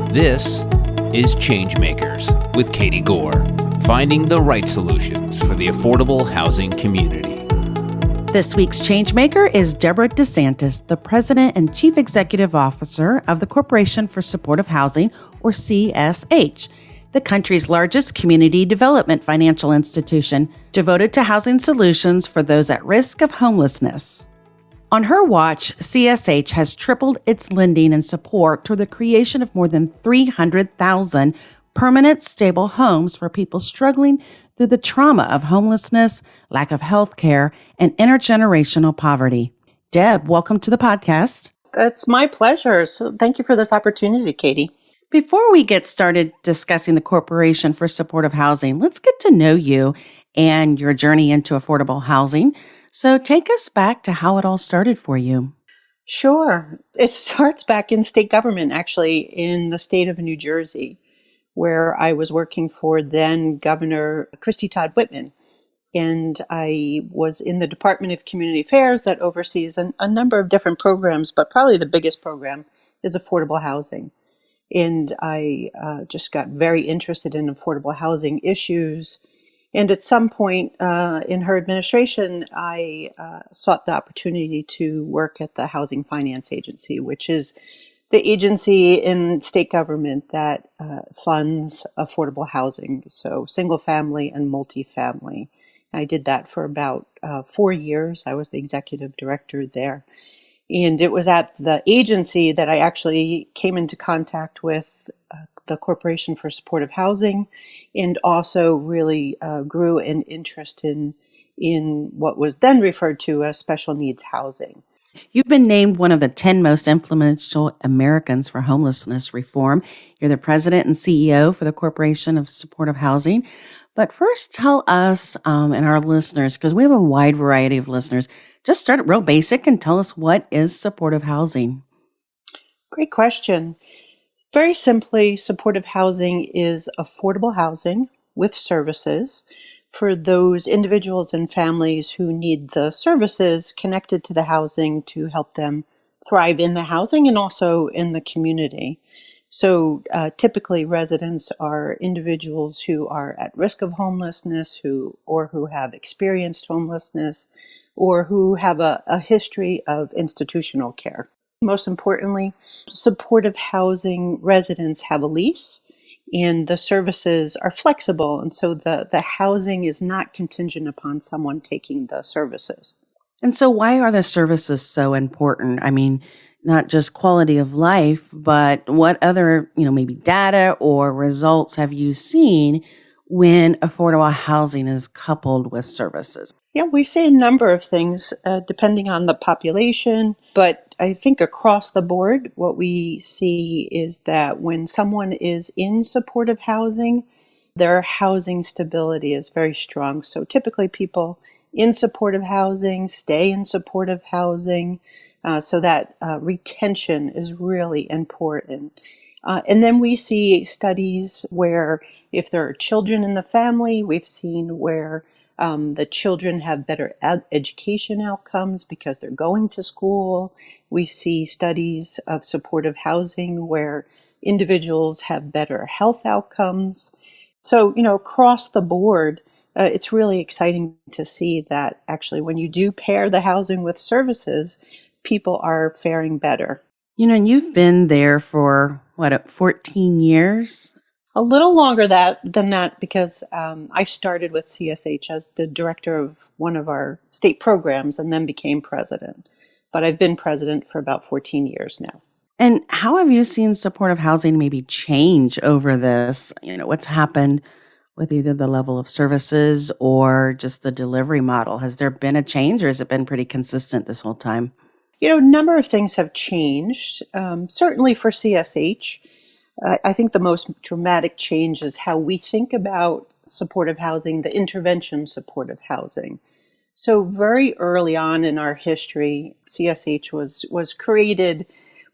This is ChangeMakers with Katie Gore, finding the right solutions for the affordable housing community. This week's ChangeMaker is Deborah De Santis, the President and Chief Executive Officer of the Corporation for Supportive Housing, or CSH, the country's largest community development financial institution devoted to housing solutions for those at risk of homelessness. On her watch, CSH has tripled its lending and support toward the creation of more than 300,000 permanent, stable homes for people struggling through the trauma of homelessness, lack of health care, and intergenerational poverty. Deb, welcome to the podcast. It's my pleasure. So thank you for this opportunity, Katie. Before we get started discussing the Corporation for Supportive Housing, let's get to know you and your journey into affordable housing. So take us back to how it all started for you. Sure. It starts back in state government, actually, in the state of New Jersey, where I was working for then Governor Christy Todd Whitman. And I was in the Department of Community Affairs that oversees a number of different programs, but probably the biggest program is affordable housing. And I just got very interested in affordable housing issues. And at some point in her administration, I sought the opportunity to work at the Housing Finance Agency, which is the agency in state government that funds affordable housing, so single family and multifamily. I did that for about 4 years. I was the executive director there. And it was at the agency that I actually came into contact with the Corporation for Supportive Housing, and also really grew an interest in what was then referred to as special needs housing. You've been named one of the 10 most influential Americans for homelessness reform. You're the president and CEO for the Corporation of Supportive Housing. But first, tell us and our listeners, because we have a wide variety of listeners, just start real basic and tell us, what is supportive housing? Great question. Very simply, supportive housing is affordable housing with services for those individuals and families who need the services connected to the housing to help them thrive in the housing and also in the community. So typically residents are individuals who are at risk of homelessness, who have experienced homelessness, or who have a history of institutional care. Most importantly, supportive housing residents have a lease, and the services are flexible, and so the housing is not contingent upon someone taking the services. And so why are the services so important? I mean, not just quality of life, but what other, maybe data or results have you seen when affordable housing is coupled with services? Yeah, we see a number of things depending on the population, but I think across the board, what we see is that when someone is in supportive housing, their housing stability is very strong. So typically people in supportive housing stay in supportive housing, so that retention is really important. And then we see studies where if there are children in the family, we've seen where the children have better education outcomes because they're going to school. We see studies of supportive housing where individuals have better health outcomes. So, across the board, it's really exciting to see that actually when you do pair the housing with services, people are faring better. And you've been there for, 14 years? A little longer than that because I started with CSH as the director of one of our state programs and then became president. But I've been president for about 14 years now. And how have you seen supportive housing maybe change over this? What's happened with either the level of services or just the delivery model? Has there been a change or has it been pretty consistent this whole time? A number of things have changed. Certainly for CSH, I think the most dramatic change is how we think about supportive housing, the intervention supportive housing. So very early on in our history, CSH was created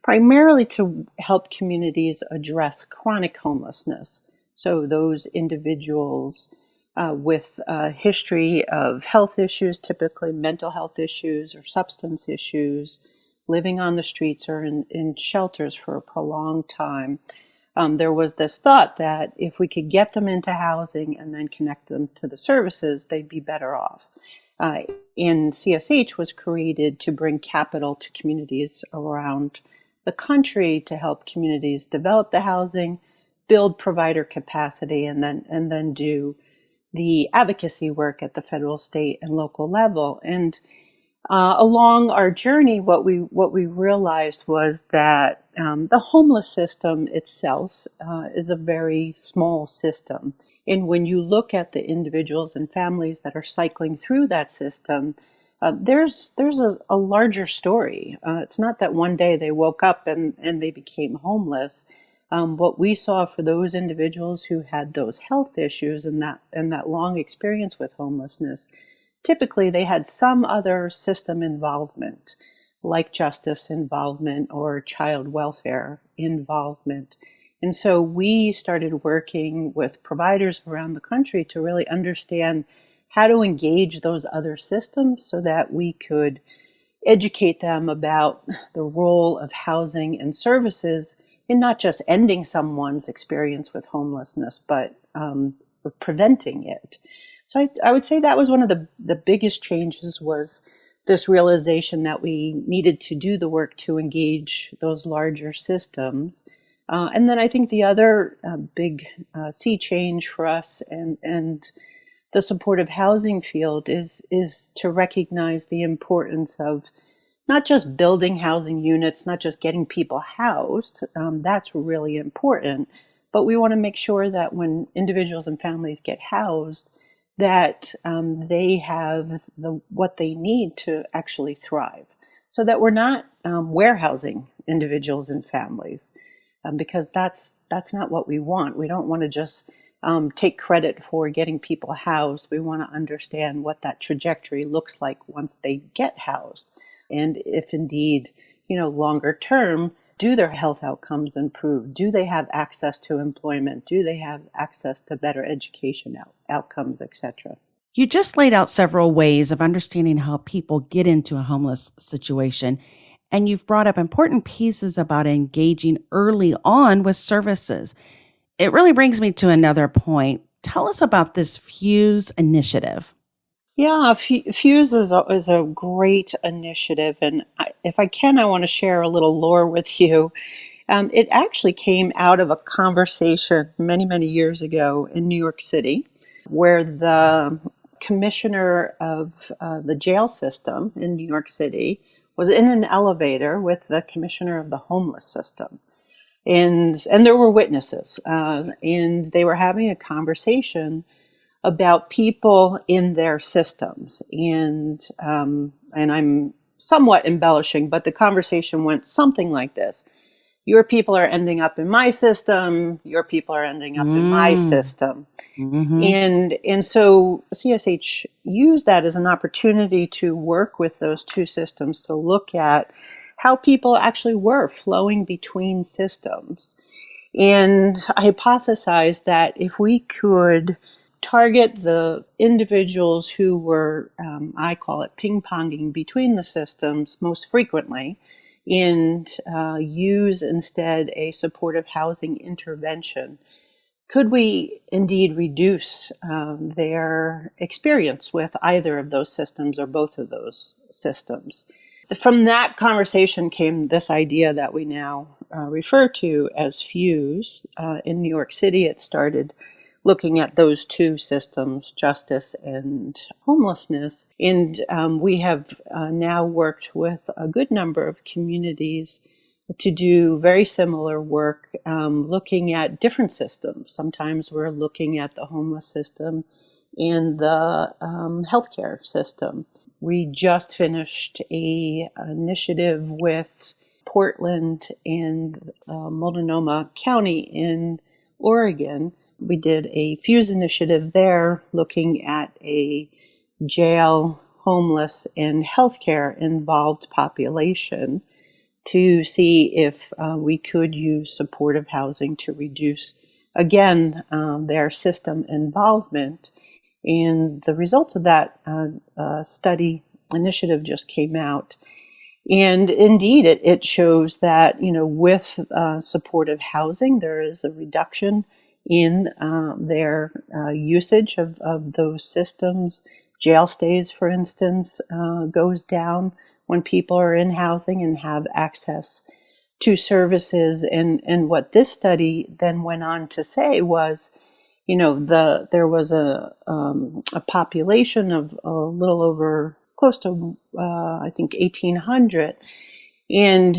primarily to help communities address chronic homelessness. So those individuals with a history of health issues, typically mental health issues or substance issues, living on the streets or in shelters for a prolonged time. there was this thought that if we could get them into housing and then connect them to the services, they'd be better off. And CSH was created to bring capital to communities around the country to help communities develop the housing, build provider capacity, and then do the advocacy work at the federal, state, and local level. And along our journey, what we realized was that the homeless system itself is a very small system. And when you look at the individuals and families that are cycling through that system, there's a larger story. It's not that one day they woke up and they became homeless. What we saw for those individuals who had those health issues and that long experience with homelessness, typically they had some other system involvement, like justice involvement or child welfare involvement. And so we started working with providers around the country to really understand how to engage those other systems so that we could educate them about the role of housing and services in not just ending someone's experience with homelessness, but preventing it. So I would say that was one of the biggest changes, was this realization that we needed to do the work to engage those larger systems. And then I think the other big sea change for us and the supportive housing field is to recognize the importance of not just building housing units, not just getting people housed. That's really important. But we want to make sure that when individuals and families get housed, that they have what they need to actually thrive, so that we're not warehousing individuals and families, because that's not what we want. We don't want to just take credit for getting people housed. We want to understand what that trajectory looks like once they get housed, and if indeed, longer term, do their health outcomes improve? Do they have access to employment? Do they have access to better education outcomes, etc.? You just laid out several ways of understanding how people get into a homeless situation, and you've brought up important pieces about engaging early on with services. It really brings me to another point. Tell us about this Fuse initiative. Yeah, Fuse is a great initiative, and if I can, I want to share a little lore with you. It actually came out of a conversation many, many years ago in New York City, where the commissioner of the jail system in New York City was in an elevator with the commissioner of the homeless system. And there were witnesses, and they were having a conversation about people in their systems. And I'm somewhat embellishing, but the conversation went something like this. Your people are ending up in my system. Your people are ending up in my system. Mm-hmm. And so CSH used that as an opportunity to work with those two systems to look at how people actually were flowing between systems. And I hypothesized that if we could target the individuals who were, I call it ping-ponging between the systems most frequently, and use instead a supportive housing intervention, could we indeed reduce their experience with either of those systems or both of those systems? From that conversation came this idea that we now refer to as Fuse. In New York City, it started looking at those two systems, justice and homelessness. And we have now worked with a good number of communities to do very similar work, looking at different systems. Sometimes we're looking at the homeless system and the healthcare system. We just finished an initiative with Portland and Multnomah County in Oregon. We did a Fuse initiative there looking at a jail, homeless, and healthcare involved population to see if we could use supportive housing to reduce, again, their system involvement. And the results of that study initiative just came out. And indeed, it shows that, with supportive housing, there is a reduction in their usage of those systems. Jail stays, for instance, goes down when people are in housing and have access to services. And what this study then went on to say was, there was a population of a little over close to I think 1,800, and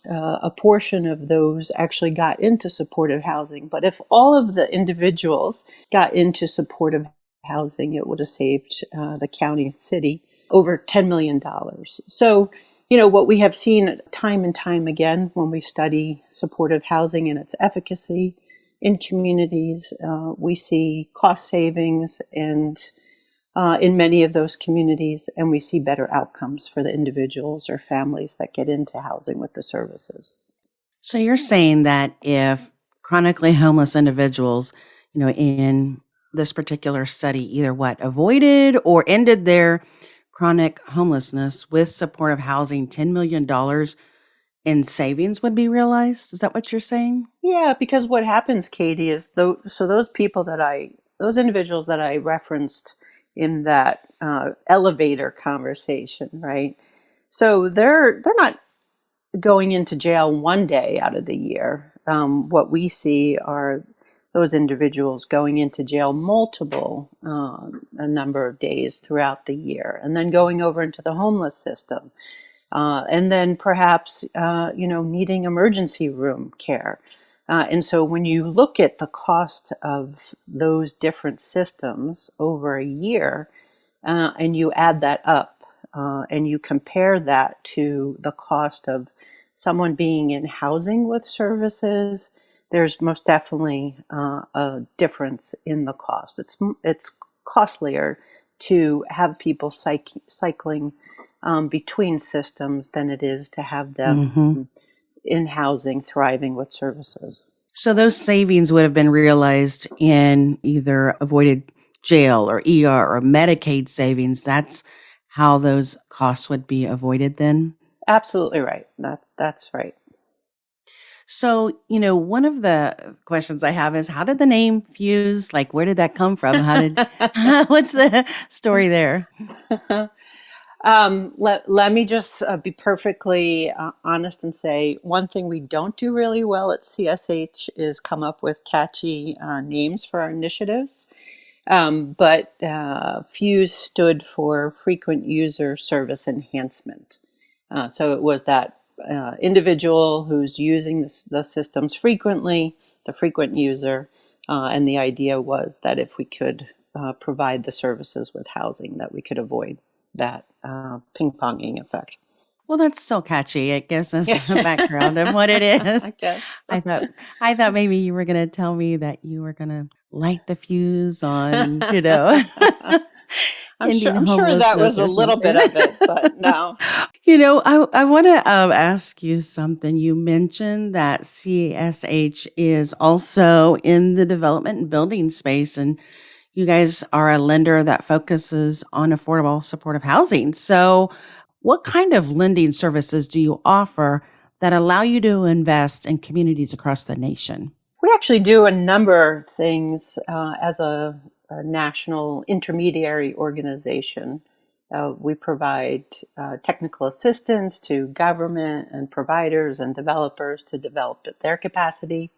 a portion of those actually got into supportive housing. But if all of the individuals got into supportive housing, it would have saved the county and city over $10 million. So, what we have seen time and time again when we study supportive housing and its efficacy in communities, we see cost savings and in many of those communities, and we see better outcomes for the individuals or families that get into housing with the services. So you're saying that if chronically homeless individuals, in this particular study, either avoided or ended their chronic homelessness with supportive housing, $10 million in savings would be realized? Is that what you're saying? Yeah, because what happens, Katie, is those those individuals that I referenced in that elevator conversation, right? So they're not going into jail one day out of the year. What we see are those individuals going into jail a number of days throughout the year, and then going over into the homeless system, and then perhaps needing emergency room care. And so when you look at the cost of those different systems over a year, and you add that up, and you compare that to the cost of someone being in housing with services, there's most definitely a difference in the cost. It's costlier to have people cycling between systems than it is to have them in housing, thriving with services. So those savings would have been realized in either avoided jail or ER or Medicaid savings. That's how those costs would be avoided then? Absolutely right. That's right. So, one of the questions I have is, how did the name Fuse, where did that come from? What's the story there? Let me just be perfectly honest and say one thing we don't do really well at CSH is come up with catchy names for our initiatives. But FUSE stood for Frequent User Service Enhancement. So it was that individual who's using the systems frequently, the frequent user, and the idea was that if we could provide the services with housing, that we could avoid that ping-ponging effect. Well, that's still catchy. It gives us a background of what it is. I guess. I thought maybe you were going to tell me that you were going to light the fuse on, I'm sure that was a little bit of it, but no. I want to ask you something. You mentioned that CSH is also in the development and building space, and you guys are a lender that focuses on affordable supportive housing. So what kind of lending services do you offer that allow you to invest in communities across the nation? We actually do a number of things as a national intermediary organization. We provide technical assistance to government and providers and developers to develop their capacity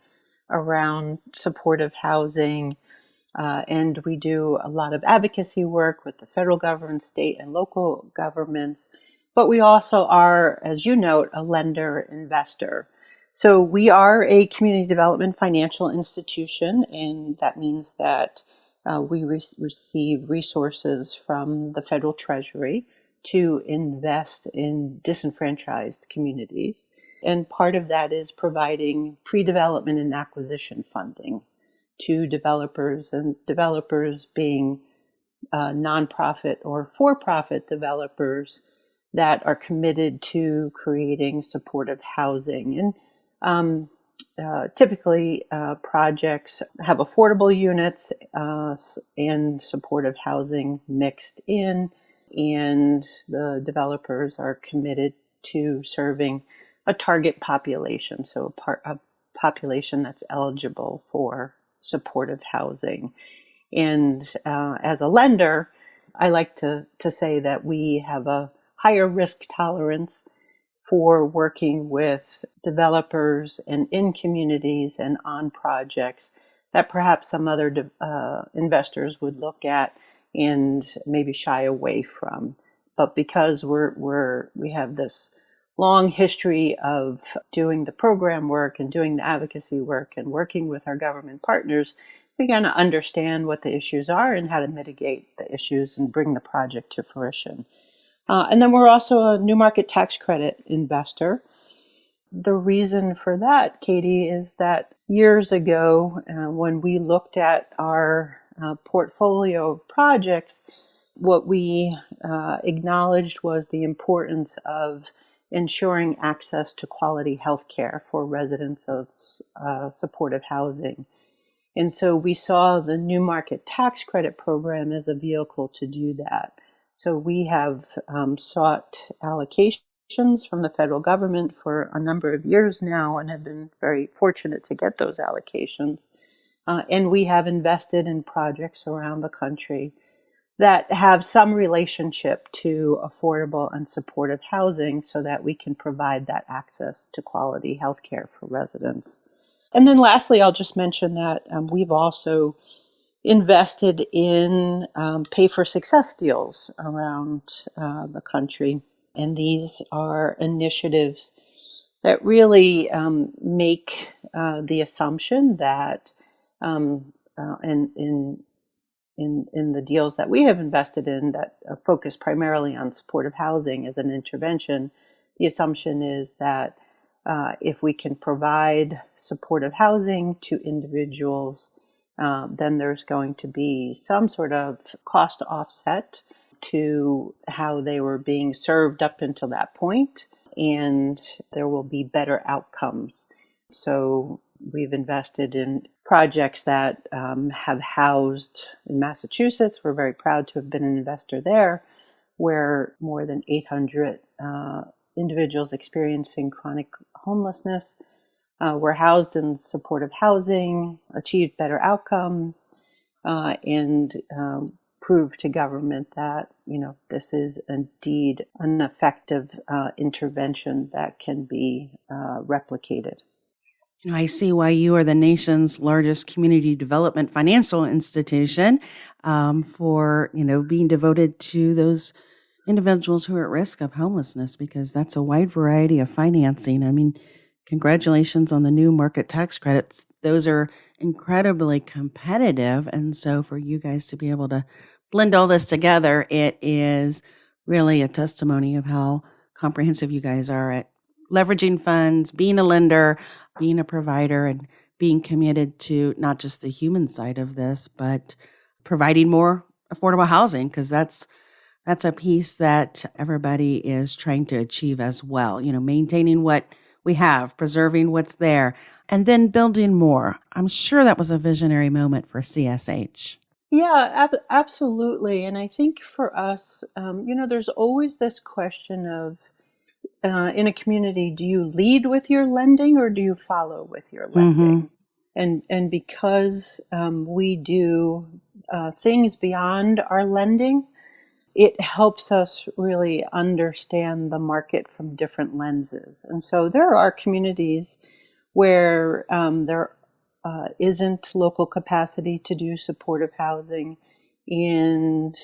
around supportive housing. And we do a lot of advocacy work with the federal government, state and local governments. But we also are, as you note, a lender investor. So we are a community development financial institution, and that means that we receive resources from the federal treasury to invest in disenfranchised communities. And part of that is providing pre-development and acquisition funding to developers, and developers being nonprofit or for-profit developers that are committed to creating supportive housing. And typically, projects have affordable units and supportive housing mixed in, and the developers are committed to serving a target population, so a population that's eligible for supportive housing. And as a lender, I like to say that we have a higher risk tolerance for working with developers and in communities and on projects that perhaps some other investors would look at and maybe shy away from. But because we have this long history of doing the program work and doing the advocacy work and working with our government partners, we kind of understand what the issues are and how to mitigate the issues and bring the project to fruition. And then we're also a new market tax credit investor. The reason for that, Katie, is that years ago, when we looked at our portfolio of projects, what we acknowledged was the importance of ensuring access to quality health care for residents of supportive housing. And so we saw the new market tax credit program as a vehicle to do that. So we have sought allocations from the federal government for a number of years now and have been very fortunate to get those allocations. And we have invested in projects around the country that have some relationship to affordable and supportive housing so that we can provide that access to quality health care for residents. And then lastly, I'll just mention that we've also invested in pay for success deals around the country. And these are initiatives that really make the assumption that in the deals that we have invested in that focus primarily on supportive housing as an intervention, the assumption is that if we can provide supportive housing to individuals, then there's going to be some sort of cost offset to how they were being served up until that point, and there will be better outcomes. So we've invested in projects that have housed in Massachusetts. We're very proud to have been an investor there, where more than 800 individuals experiencing chronic homelessness were housed in supportive housing, achieved better outcomes, and proved to government that, this is indeed an effective intervention that can be replicated. I see why you are the nation's largest community development financial institution for, being devoted to those individuals who are at risk of homelessness, because that's a wide variety of financing. I mean, congratulations on the new market tax credits. Those are incredibly competitive. And so for you guys to be able to blend all this together, it is really a testimony of how comprehensive you guys are at leveraging funds, being a lender, being a provider, and being committed to not just the human side of this, but providing more affordable housing, because that's a piece that everybody is trying to achieve as well. Maintaining what we have, preserving what's there, and then building more. I'm sure that was a visionary moment for CSH. Yeah, absolutely. And I think for us, there's always this question of, in a community, do you lead with your lending or do you follow with your lending? And because we do things beyond our lending, it helps us really understand the market from different lenses. And so there are communities where there isn't local capacity to do supportive housing, and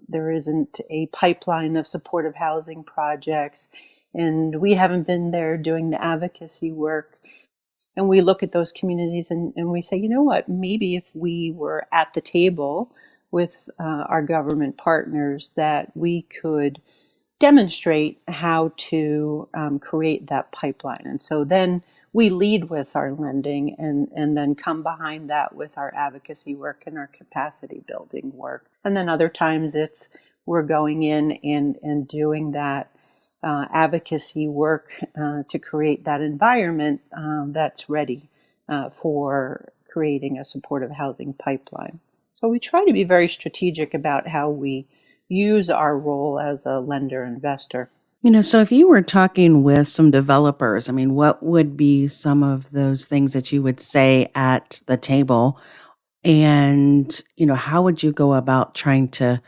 there isn't a pipeline of supportive housing projects, and we haven't been there doing the advocacy work. And we look at those communities and we say, you know what, maybe if we were at the table with our government partners, that we could demonstrate how to create that pipeline. And so then we lead with our lending and then come behind that with our advocacy work and our capacity building work. And then other times we're going in and doing that advocacy work to create that environment that's ready for creating a supportive housing pipeline. So we try to be very strategic about how we use our role as a lender investor. So if you were talking with some developers, I mean, what would be some of those things that you would say at the table? And, how would you go about trying to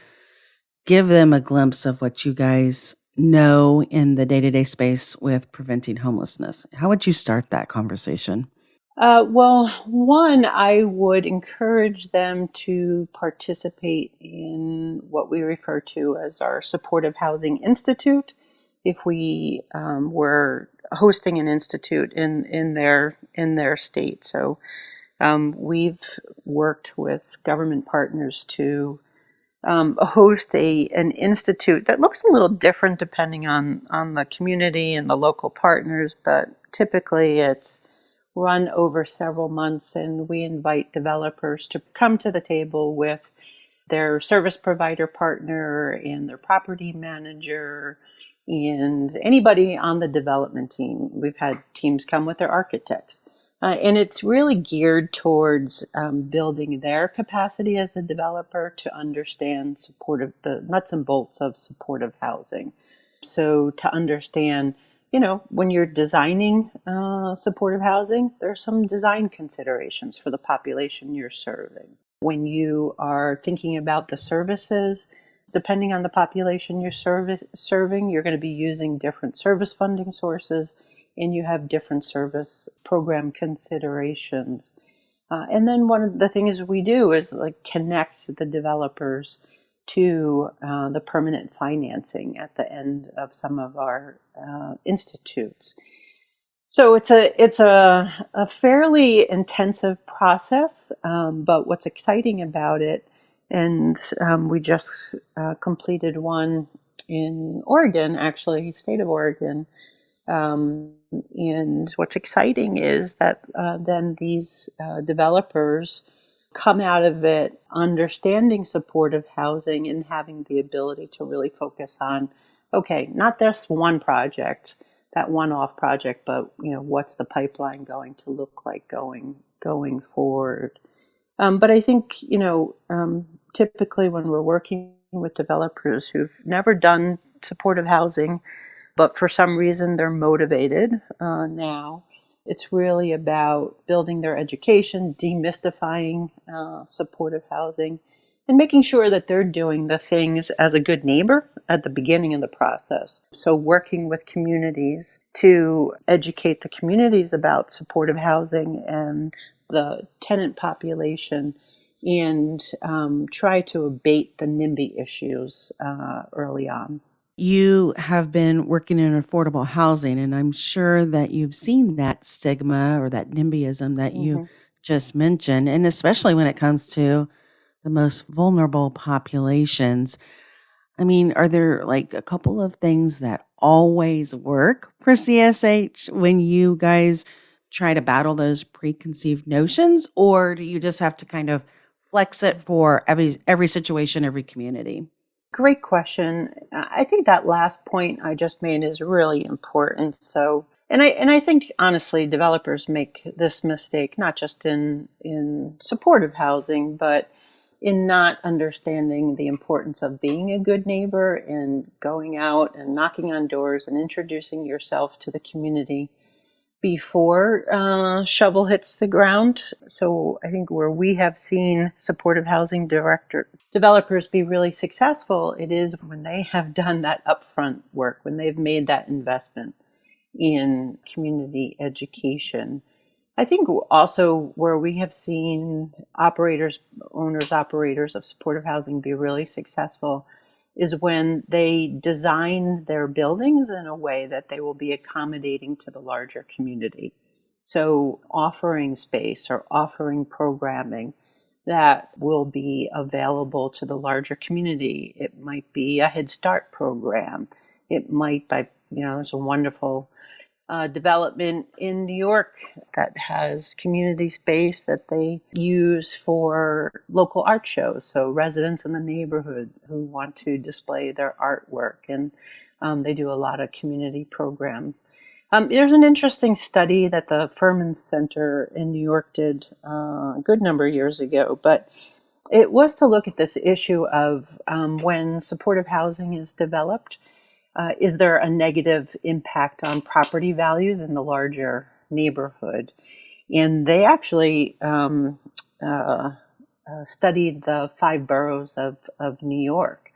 give them a glimpse of what you guys know in the day-to-day space with preventing homelessness? How would you start that conversation? Well, one, I would encourage them to participate in what we refer to as our Supportive Housing Institute. If we were hosting an institute in their state, so we've worked with government partners to host an institute that looks a little different depending on the community and the local partners, but typically it's run over several months, and we invite developers to come to the table with their service provider partner and their property manager and anybody on the development team. We've had teams come with their architects. And it's really geared towards building their capacity as a developer to understand the nuts and bolts of supportive housing. So to understand, when you're designing supportive housing, there's some design considerations for the population you're serving. When you are thinking about the services, depending on the population you're serving, you're going to be using different service funding sources, and you have different service program considerations. And then one of the things we do is connect the developers to the permanent financing at the end of some of our institutes. So it's a fairly intensive process, but what's exciting about it, and we just completed one in Oregon, actually, state of Oregon. And what's exciting is that then these developers come out of it understanding supportive housing and having the ability to really focus on, okay, not just one project, that one-off project, but what's the pipeline going to look like going forward. But I think typically when we're working with developers who've never done supportive housing, but for some reason they're motivated now, it's really about building their education, demystifying supportive housing, and making sure that they're doing the things as a good neighbor at the beginning of the process. So working with communities to educate the communities about supportive housing and the tenant population, and try to abate the NIMBY issues early on. You have been working in affordable housing, and I'm sure that you've seen that stigma or that NIMBYism that you just mentioned, and especially when it comes to the most vulnerable populations. I mean, are there a couple of things that always work for CSH when you guys try to battle those preconceived notions, or do you just have to kind of flex it for every situation, every community? Great question. I think that last point I just made is really important. So, and I think honestly, developers make this mistake not just in supportive housing, but in not understanding the importance of being a good neighbor and going out and knocking on doors and introducing yourself to the community before shovel hits the ground. So I think where we have seen supportive housing developers be really successful, it is when they have done that upfront work, when they've made that investment in community education. I think also where we have seen operators of supportive housing be really successful is when they design their buildings in a way that they will be accommodating to the larger community. So offering space or offering programming that will be available to the larger community. It might be a Head Start program. It might there's a wonderful development in New York that has community space that they use for local art shows. So residents in the neighborhood who want to display their artwork, and they do a lot of community program. There's an interesting study that the Furman Center in New York did a good number of years ago, but it was to look at this issue of when supportive housing is developed, is there a negative impact on property values in the larger neighborhood? And they actually studied the 5 boroughs of New York.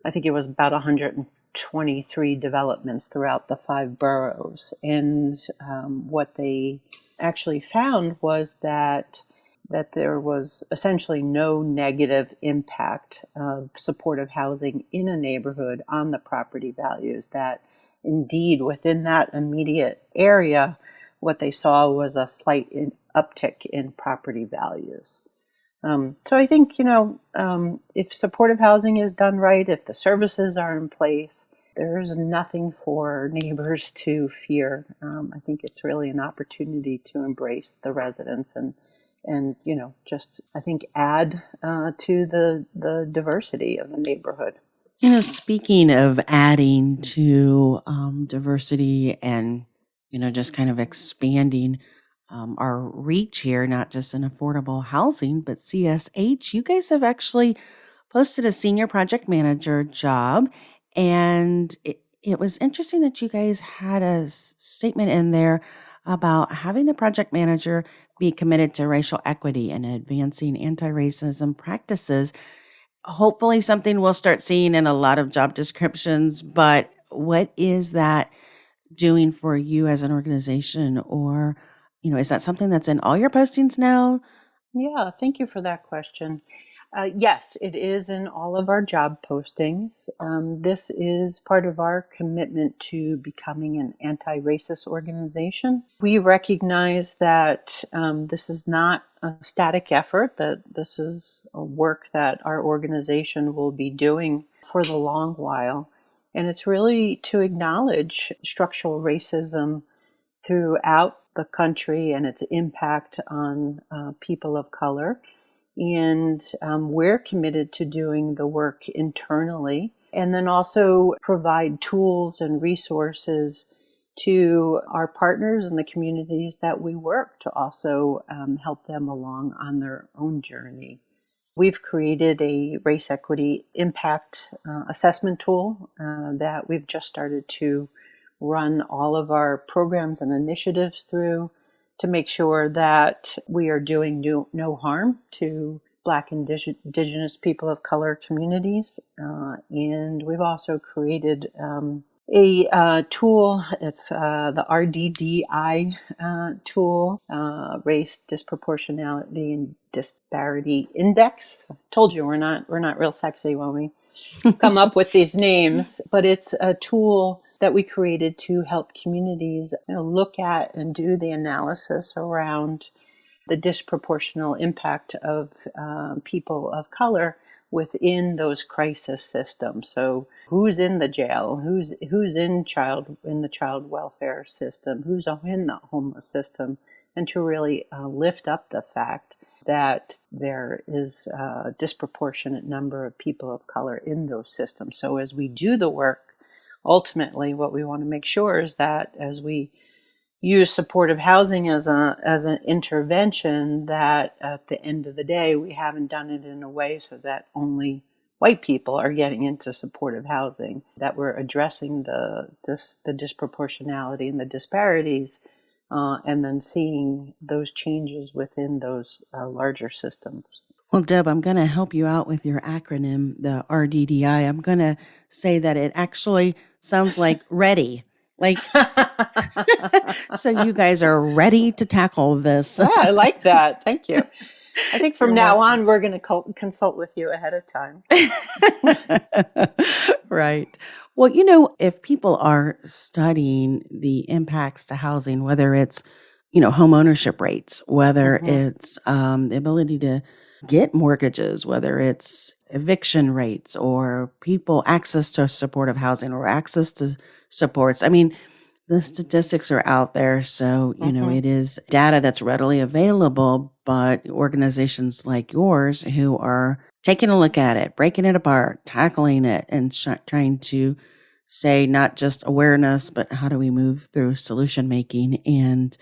I think it was about 123 developments throughout the 5 boroughs. And what they actually found was that there was essentially no negative impact of supportive housing in a neighborhood on the property values, that indeed within that immediate area, what they saw was a slight uptick in property values. So I think, if supportive housing is done right, if the services are in place, there's nothing for neighbors to fear. I think it's really an opportunity to embrace the residents and just, I think, add to the diversity of the neighborhood. Speaking of adding to diversity and, just kind of expanding our reach here, not just in affordable housing, but CSH, you guys have actually posted a senior project manager job. And it was interesting that you guys had a statement in there about having the project manager be committed to racial equity and advancing anti-racism practices. Hopefully something we'll start seeing in a lot of job descriptions, but what is that doing for you as an organization? Or, is that something that's in all your postings now? Yeah, thank you for that question. Yes, it is in all of our job postings. This is part of our commitment to becoming an anti-racist organization. We recognize that this is not a static effort, that this is a work that our organization will be doing for the long while. And it's really to acknowledge structural racism throughout the country and its impact on people of color. And we're committed to doing the work internally, and then also provide tools and resources to our partners in the communities that we work to also help them along on their own journey. We've created a race equity impact assessment tool that we've just started to run all of our programs and initiatives through, to make sure that we are doing no harm to Black and Indigenous people of color communities. And we've also created a tool. It's the RDDI tool, Race Disproportionality and Disparity Index. I told you we're not real sexy when we come up with these names, but it's a tool that we created to help communities look at and do the analysis around the disproportional impact of people of color within those crisis systems. So who's in the jail, who's in the child welfare system, who's in the homeless system, and to really lift up the fact that there is a disproportionate number of people of color in those systems. So as we do the work, ultimately, what we want to make sure is that as we use supportive housing as an intervention, that at the end of the day, we haven't done it in a way so that only white people are getting into supportive housing, that we're addressing the disproportionality and the disparities, and then seeing those changes within those larger systems. Well, Deb, I'm going to help you out with your acronym, the RDDI. I'm going to say that it actually sounds like ready. Like, so you guys are ready to tackle this. Yeah, I like that. Thank you. I think from now on, we're going to consult with you ahead of time. Right. Well, if people are studying the impacts to housing, whether it's, home ownership rates, whether it's the ability to get mortgages, whether it's eviction rates or people access to supportive housing or access to supports. I mean, the statistics are out there. So, it is data that's readily available, but organizations like yours who are taking a look at it, breaking it apart, tackling it, and trying to say not just awareness, but how do we move through solution making? And,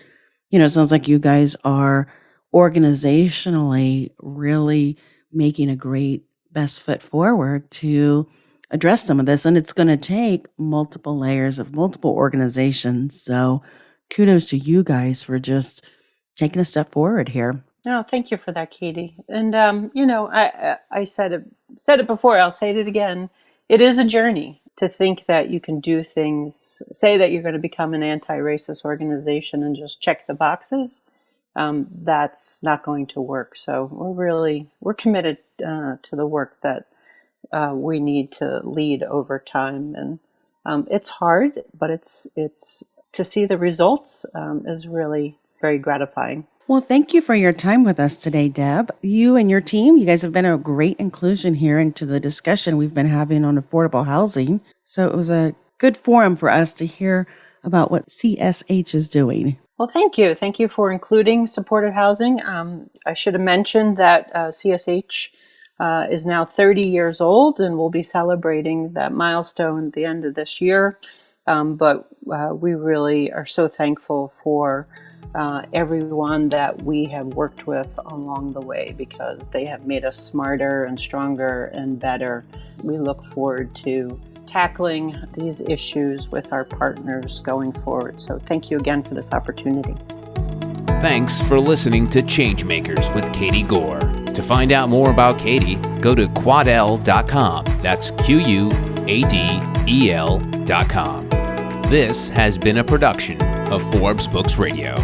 it sounds like you guys are organizationally really making a great best foot forward to address some of this, and it's going to take multiple layers of multiple organizations. So kudos to you guys for just taking a step forward here. No, thank you for that, Katie. And I said it before. I'll say it again. It is a journey to think that you can do things. Say that you're going to become an anti-racist organization and just check the boxes. That's not going to work. So we're committed to the work that we need to lead over time. And it's hard, but it's to see the results is really very gratifying. Well, thank you for your time with us today, Deb. You and your team, you guys have been a great inclusion here into the discussion we've been having on affordable housing. So it was a good forum for us to hear about what CSH is doing. Well, thank you. Thank you for including supportive housing. I should have mentioned that CSH is now 30 years old, and we'll be celebrating that milestone at the end of this year. But we really are so thankful for everyone that we have worked with along the way, because they have made us smarter and stronger and better. We look forward to tackling these issues with our partners going forward. So thank you again for this opportunity. Thanks for listening to ChangeMakers with Katie Gore. To find out more about Katie, go to quadel.com. That's QUADEL.com. This has been a production of Forbes Books Radio.